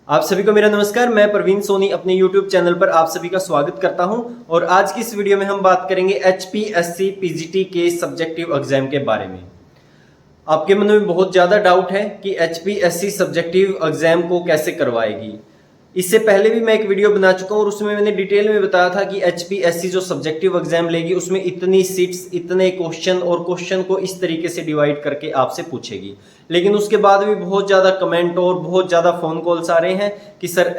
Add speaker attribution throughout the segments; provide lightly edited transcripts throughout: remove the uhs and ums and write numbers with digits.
Speaker 1: आप सभी को मेरा नमस्कार। मैं प्रवीण सोनी अपने YouTube चैनल पर आप सभी का स्वागत करता हूं और आज की इस वीडियो में हम बात करेंगे HPSC PGT के सब्जेक्टिव एग्जाम के बारे में। आपके मन में बहुत ज़्यादा डाउट है कि HPSC सब्जेक्टिव एग्जाम को कैसे करवाएगी। इससे पहले भी मैं एक वीडियो बना चुका हूं और उसमें मैंने डिटेल में बताया था कि HPSC जो सब्जेक्टिव एग्जाम लेगी उसमें इतनी सीट्स, इतने क्वेश्चन और क्वेश्चन को इस तरीके से डिवाइड करके आपसे पूछेगी। लेकिन उसके बाद भी बहुत ज़्यादा कमेंट और बहुत ज़्यादा फ़ोन कॉल्स आ रहे हैं कि सर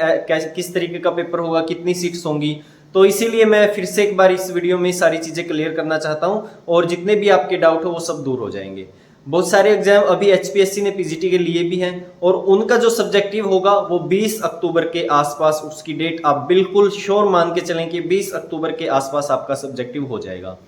Speaker 1: किस तरीके का पेपर होगा, कितनी सीट्स होंगी। तो इसीलिए मैं फिर से एक बार इस वीडियो में सारी चीज़ें क्लियर करना चाहता हूँ और जितने भी आपके डाउट हो वो सब दूर हो जाएंगे। बहुत सारे एग्जाम अभी HPSC ने PGT के लिए भी हैं और उनका जो सब्जेक्टिव होगा वो 20 अक्टूबर के आसपास, उसकी डेट आप बिल्कुल श्योर मान के चलें कि 20 अक्टूबर के आसपास आपका सब्जेक्टिव हो जाएगा।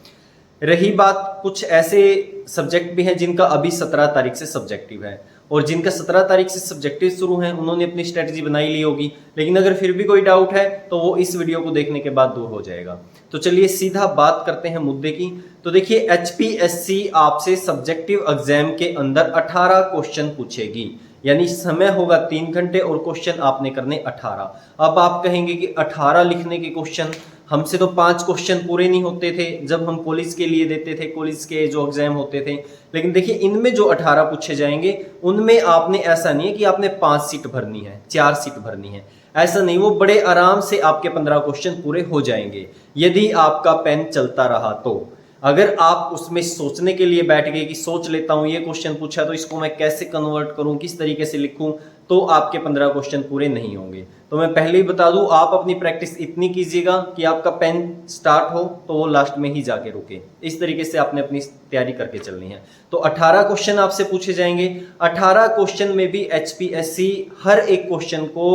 Speaker 1: रही बात, कुछ ऐसे सब्जेक्ट भी हैं जिनका अभी 17 तारीख से सब्जेक्टिव है और जिनका 17 तारीख से सब्जेक्टिव शुरू है उन्होंने अपनी स्ट्रेटजी बनाई ली होगी। लेकिन अगर फिर भी कोई डाउट है तो वो इस वीडियो को देखने के बाद दूर हो जाएगा। तो चलिए सीधा बात करते हैं मुद्दे की। तो देखिए, HPSC आपसे सब्जेक्टिव एग्जाम के अंदर 18 क्वेश्चन पूछेगी, यानी समय होगा 3 घंटे और क्वेश्चन आपने करने 18। अब आप कहेंगे कि 18 लिखने के क्वेश्चन, हमसे तो 5 क्वेश्चन पूरे नहीं होते थे जब हम कॉलेज के लिए देते थे, कॉलेज के जो एग्जाम होते थे। लेकिन देखिए, इनमें जो 18 पूछे जाएंगे उनमें आपने, ऐसा नहीं है कि आपने 5 सीट भरनी है, 4 सीट भरनी है, ऐसा नहीं। वो बड़े आराम से आपके 15 क्वेश्चन पूरे हो जाएंगे यदि आपका पेन चलता रहा तो। अगर आप उसमें सोचने के लिए बैठ गए कि सोच लेता हूं, ये क्वेश्चन पूछा तो इसको मैं कैसे कन्वर्ट करूं, किस तरीके से लिखूं, तो आपके 15 क्वेश्चन पूरे नहीं होंगे। तो मैं पहले ही बता दूं, आप अपनी प्रैक्टिस इतनी कीजिएगा कि आपका पेन स्टार्ट हो तो वो लास्ट में ही जाके रुके। इस तरीके से आपने अपनी तैयारी करके चलनी है। तो 18 क्वेश्चन आपसे पूछे जाएंगे। 18 क्वेश्चन में भी HPSC हर एक क्वेश्चन को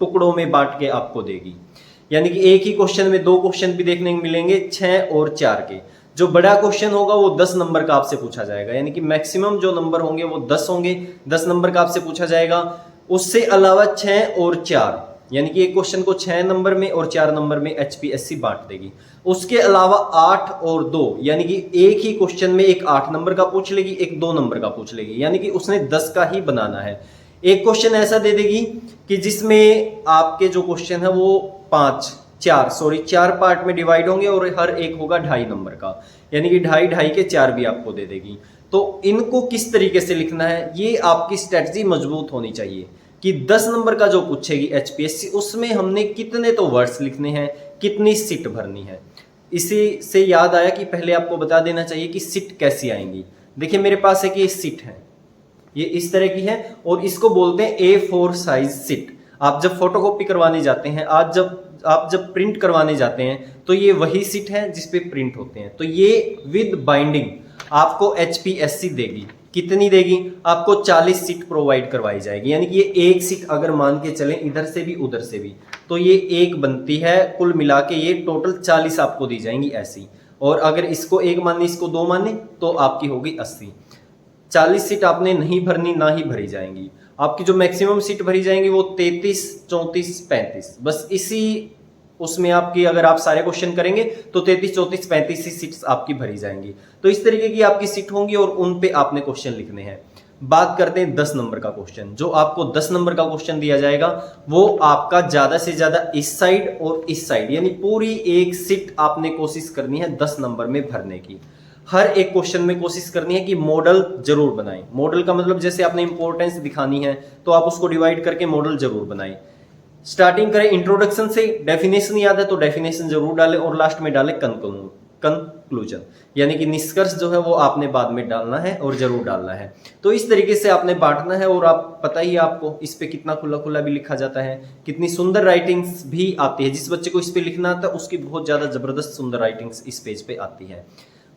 Speaker 1: टुकड़ों में बांट के आपको देगी, यानी कि एक ही क्वेश्चन में 2 क्वेश्चन भी देखने को मिलेंगे, 6 और 4 के। जो बड़ा क्वेश्चन होगा वो 10 नंबर का आपसे पूछा जाएगा, यानी कि मैक्सिमम जो नंबर होंगे वो 10 होंगे, 10 नंबर का आपसे पूछा जाएगा। उससे अलावा 6 और 4, यानी कि एक क्वेश्चन को 6 नंबर में और 4 नंबर में HPSC बांट देगी। उसके अलावा 8 और 2, यानी कि एक ही क्वेश्चन में एक 8 नंबर का पूछ लेगी, एक 2 नंबर का पूछ लेगी, यानी कि उसने 10 का ही बनाना है। एक क्वेश्चन ऐसा दे देगी कि जिसमें आपके जो क्वेश्चन है वो 4 पार्ट में डिवाइड होंगे और हर एक होगा 2.5 नंबर का, यानी कि 2.5 के 4 भी आपको दे देगी। तो इनको किस तरीके से लिखना है, ये आपकी स्ट्रेटजी मजबूत होनी चाहिए कि 10 नंबर का जो पूछेगी HPSC उसमें हमने कितने तो वर्ड्स लिखने हैं, कितनी सीट भरनी है। इसी से याद आया कि पहले आपको बता देना चाहिए कि सीट कैसी आएंगी। देखिए, मेरे पास एक ये सीट है, ये इस तरह की है और इसको बोलते हैं A4 साइज सीट। आप जब फोटोकॉपी करवाने जाते हैं, आप जब प्रिंट करवाने जाते हैं तो ये वही सीट है जिस पे प्रिंट होते हैं। तो ये विद बाइंडिंग आपको HPSC देगी। कितनी देगी? आपको 40 सीट प्रोवाइड करवाई जाएगी, यानी कि ये एक सीट अगर मान के चलें इधर से भी उधर से भी तो ये एक बनती है। कुल मिला के ये टोटल 40 आपको दी जाएंगी ऐसी। और अगर इसको एक माने, इसको 2 माने तो आपकी होगी 80। 40 सीट आपने नहीं भरनी, ना ही भरी जाएंगी। आपकी जो मैक्सिमम सीट भरी जाएंगी वो 33, 34, 35, बस इसी उसमें आपकी, अगर आप सारे क्वेश्चन करेंगे तो 33, 34, 35 ही सीट्स आपकी भरी जाएंगी। तो इस तरीके की आपकी सीट होंगी और उन पे आपने क्वेश्चन लिखने हैं। बात करते हैं 10 नंबर का क्वेश्चन। जो आपको 10 नंबर का क्वेश्चन दिया जाएगा वो आपका ज्यादा से ज्यादा इस साइड और इस साइड, यानी पूरी एक सीट आपने कोशिश करनी है 10 नंबर में भरने की। हर एक क्वेश्चन में कोशिश करनी है कि मॉडल जरूर बनाएं। मॉडल का मतलब जैसे आपने इंपॉर्टेंस दिखानी है तो आप उसको डिवाइड करके मॉडल जरूर बनाएं। स्टार्टिंग करें इंट्रोडक्शन से, डेफिनेशन याद है तो डेफिनेशन जरूर डालें और लास्ट में डालें कंक्लूजन, यानी कि निष्कर्ष जो है वो आपने बाद में डालना है और जरूर डालना है। तो इस तरीके से आपने बांटना है और आप पता ही है आपको इस पे कितना खुला खुला भी लिखा जाता है, कितनी सुंदर राइटिंग्स भी आती है। जिस बच्चे को इस पे लिखना आता है उसकी बहुत ज्यादा जबरदस्त सुंदर राइटिंग्स इस पेज पे आती है।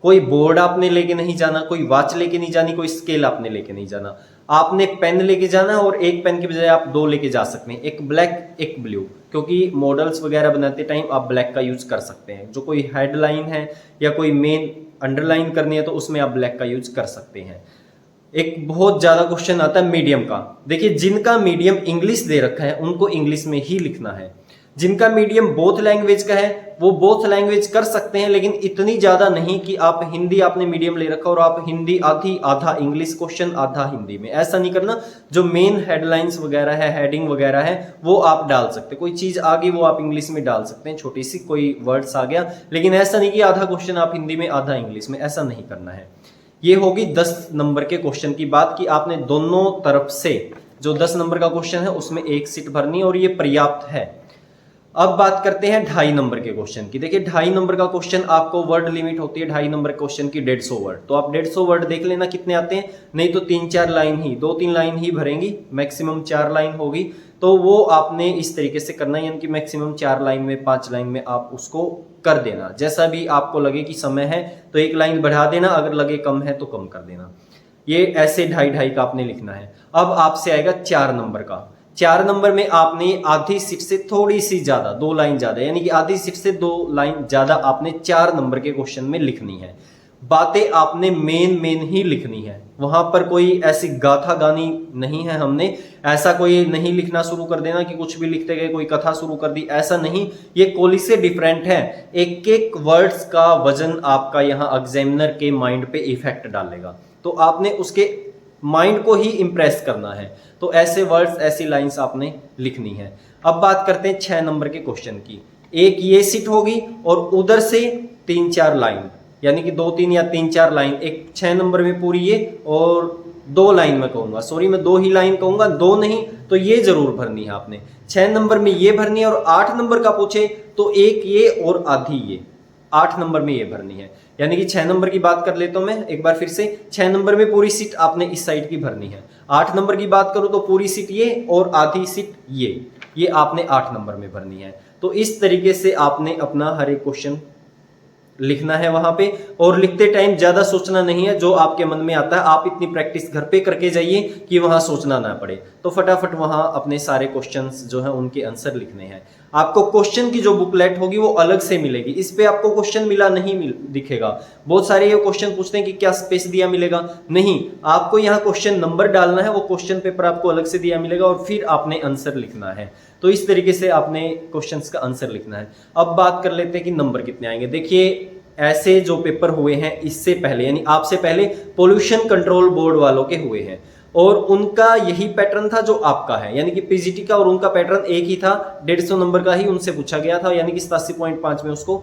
Speaker 1: कोई बोर्ड आपने लेके नहीं जाना, कोई वॉच लेके नहीं जानी, कोई स्केल आपने लेके नहीं जाना। आपने पेन लेके जाना और एक पेन के बजाय आप 2 लेके जा सकते हैं, एक ब्लैक एक ब्लू, क्योंकि मॉडल्स वगैरह बनाते टाइम आप ब्लैक का यूज कर सकते हैं। जो कोई हेडलाइन है या कोई मेन अंडरलाइन करनी है तो उसमें आप ब्लैक का यूज कर सकते हैं। एक बहुत ज्यादा क्वेश्चन आता है मीडियम का। देखिए, जिनका मीडियम इंग्लिश दे रखा है उनको इंग्लिश में ही लिखना है। जिनका मीडियम बोथ लैंग्वेज का है वो बोथ लैंग्वेज कर सकते हैं, लेकिन इतनी ज्यादा नहीं कि आप हिंदी आपने मीडियम ले रखा और आप हिंदी आधी आधा इंग्लिश क्वेश्चन आधा हिंदी में, ऐसा नहीं करना। जो मेन हेडलाइंस वगैरह है, हेडिंग वगैरह है, वो आप डाल सकते हैं। कोई चीज आ गई वो आप इंग्लिश में डाल सकते हैं, छोटी सी कोई वर्ड्स आ गया, लेकिन ऐसा नहीं कि आधा क्वेश्चन आप हिंदी में आधा इंग्लिश में, ऐसा नहीं करना है। ये होगी 10 नंबर के क्वेश्चन की बात कि आपने दोनों तरफ से जो 10 नंबर का क्वेश्चन है उसमें एक सीट भरनी और ये पर्याप्त है। अब बात करते हैं 2.5 नंबर के क्वेश्चन की। देखिए 2.5 नंबर का क्वेश्चन आपको वर्ड लिमिट होती है 2.5 नंबर क्वेश्चन की 150 वर्ड, तो आप 150 वर्ड देख लेना कितने आते हैं, नहीं तो 3-4 लाइन ही, 2-3 लाइन ही भरेंगी, मैक्सिमम 4 लाइन होगी। तो वो आपने इस तरीके से करना है, यानी कि मैक्सिमम 4 लाइन में 5 लाइन में आप उसको कर देना। जैसा भी आपको लगे कि समय है तो 1 लाइन बढ़ा देना, अगर लगे कम है तो कम कर देना। ये ऐसे 2.5 का आपने लिखना है। अब आपसे आएगा 4 नंबर का। 4 नंबर में आपने आधी सीट से थोड़ी सी ज्यादा, 2 लाइन ज्यादा, यानी कि आधी सीट से 2 लाइन ज्यादा आपने 4 नंबर के क्वेश्चन में लिखनी है। बातें आपने मेन ही लिखनी है, वहां पर कोई ऐसी गाथा गानी नहीं है। हमने ऐसा कोई नहीं लिखना शुरू कर देना कि कुछ भी लिखते गए कोई कथा शुरू कर दी, ऐसा नहीं। ये कोली से डिफरेंट है। एक एक वर्ड्स का वजन आपका यहाँ एग्जामिनर के माइंड पे इफेक्ट डालेगा, तो आपने उसके माइंड को ही इंप्रेस करना है। तो ऐसे वर्ड्स, ऐसी लाइंस आपने लिखनी है। अब बात करते हैं 6 नंबर के क्वेश्चन की। एक ये सीट होगी और उधर से 3-4 लाइन, यानी कि 2-3 या 3-4 लाइन, एक 6 नंबर में पूरी ये और 2 लाइन में कहूंगा, सॉरी मैं 2 ही लाइन कहूंगा, 2 नहीं, तो ये जरूर भरनी है आपने। 6 नंबर में ये भरनी है, और 8 नंबर का पूछे तो एक ये और आधी ये, 8 नंबर में ये भरनी है। यानी कि 6 नंबर की बात कर लेता हूं मैं एक बार फिर से। 6 नंबर में पूरी सीट आपने इस साइड की भरनी है। 8 नंबर की बात करूं तो पूरी सीट ये और आधी सीट ये आपने 8 नंबर में भरनी है। तो इस तरीके से आपने अपना हर एक क्वेश्चन लिखना है वहां पे, और लिखते टाइम ज्यादा सोचना नहीं है, जो आपके मन में आता है आप इतनी प्रैक्टिस घर पे करके जाइए कि वहां सोचना ना पड़े। तो फटाफट वहां अपने सारे क्वेश्चंस जो है उनके आंसर लिखने हैं। आपको क्वेश्चन की जो बुकलेट होगी वो अलग से मिलेगी, इस पे आपको क्वेश्चन मिला नहीं दिखेगा। बहुत सारे ये क्वेश्चन पूछते हैं कि क्या स्पेस दिया मिलेगा, नहीं, आपको यहाँ क्वेश्चन नंबर डालना है, वो क्वेश्चन पेपर आपको अलग से दिया मिलेगा और फिर आपने आंसर लिखना है। तो इस तरीके से आपने क्वेश्चंस का आंसर लिखना है। अब बात कर लेते हैं कि नंबर कितने आएंगे। देखिए ऐसे जो पेपर हुए हैं इससे पहले, यानी आपसे पहले पोल्यूशन कंट्रोल बोर्ड वालों के हुए हैं, और उनका यही पैटर्न था जो आपका है, यानी कि पीजीटी का और उनका पैटर्न एक ही था। 150 नंबर का ही उनसे पूछा गया था, यानी कि 87.5 में उसको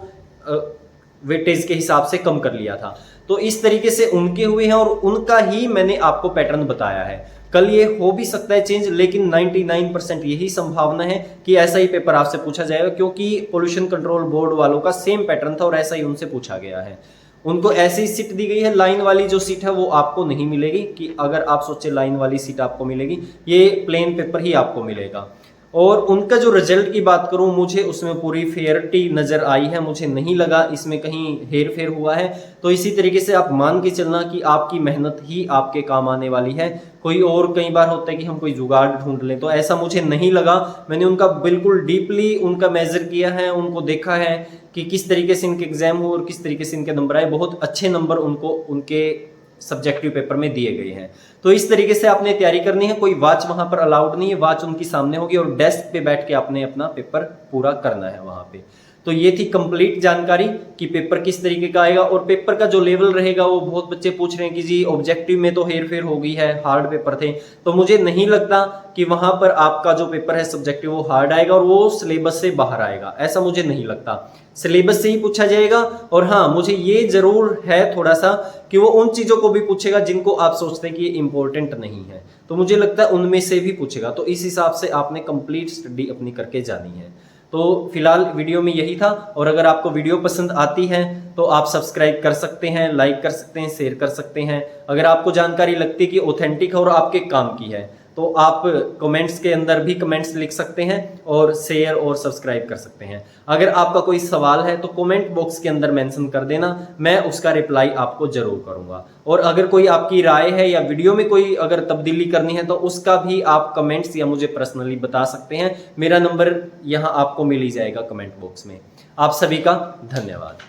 Speaker 1: वेटेज के हिसाब से कम कर लिया था। तो इस तरीके से उनके हुए हैं और उनका ही मैंने आपको पैटर्न बताया है। कल ये हो भी सकता है चेंज, लेकिन 99% यही संभावना है कि ऐसा ही पेपर आपसे पूछा जाएगा, क्योंकि पोल्यूशन कंट्रोल बोर्ड वालों का सेम पैटर्न था और ऐसा ही उनसे पूछा गया है। उनको ऐसी सीट दी गई है, लाइन वाली जो सीट है वो आपको नहीं मिलेगी, कि अगर आप सोचे लाइन वाली सीट आपको मिलेगी, ये प्लेन पेपर ही आपको मिलेगा। और उनका जो रिजल्ट की बात करूं, मुझे उसमें पूरी फेयरिटी नजर आई है, मुझे नहीं लगा इसमें कहीं हेर फेर हुआ है। तो इसी तरीके से आप मान के चलना कि आपकी मेहनत ही आपके काम आने वाली है। कोई और कई बार होता है कि हम कोई जुगाड़ ढूंढ लें, तो ऐसा मुझे नहीं लगा। मैंने उनका बिल्कुल डीपली उनका मेजर किया है, उनको देखा है कि किस तरीके से इनके एग्जाम हो और किस तरीके से इनके नंबर आए। बहुत अच्छे नंबर उनको उनके सब्जेक्टिव पेपर में दिए गए हैं। तो इस तरीके से आपने तैयारी करनी है। कोई वॉच वहां पर अलाउड नहीं है, वॉच उनकी सामने होगी और डेस्क पे बैठ के आपने अपना पेपर पूरा करना है वहां पे। तो ये थी कंप्लीट जानकारी कि पेपर किस तरीके का आएगा और पेपर का जो लेवल रहेगा। वो बहुत बच्चे पूछ रहे हैं कि जी ऑब्जेक्टिव में तो हेर फेर हो गई है, हार्ड पेपर थे, तो मुझे नहीं लगता कि वहां पर आपका जो पेपर है सब्जेक्टिव वो हार्ड आएगा और वो सिलेबस से बाहर आएगा, ऐसा मुझे नहीं लगता। सिलेबस से ही पूछा जाएगा। और हाँ, मुझे ये जरूर है थोड़ा सा कि वो उन चीजों को भी पूछेगा जिनको आप सोचते हैं कि ये इंपॉर्टेंट नहीं है, तो मुझे लगता है उनमें से भी पूछेगा। तो इस हिसाब से आपने कंप्लीट स्टडी अपनी करके जानी है। तो फिलहाल वीडियो में यही था, और अगर आपको वीडियो पसंद आती है तो आप सब्सक्राइब कर सकते हैं, लाइक कर सकते हैं, शेयर कर सकते हैं। अगर आपको जानकारी लगती है कि ऑथेंटिक है और आपके काम की है, तो आप कमेंट्स के अंदर भी कमेंट्स लिख सकते हैं और शेयर और सब्सक्राइब कर सकते हैं। अगर आपका कोई सवाल है तो कमेंट बॉक्स के अंदर मेंशन कर देना, मैं उसका रिप्लाई आपको जरूर करूंगा। और अगर कोई आपकी राय है या वीडियो में कोई अगर तब्दीली करनी है तो उसका भी आप कमेंट्स या मुझे पर्सनली बता सकते हैं। मेरा नंबर यहाँ आपको मिल ही जाएगा कमेंट बॉक्स में। आप सभी का धन्यवाद।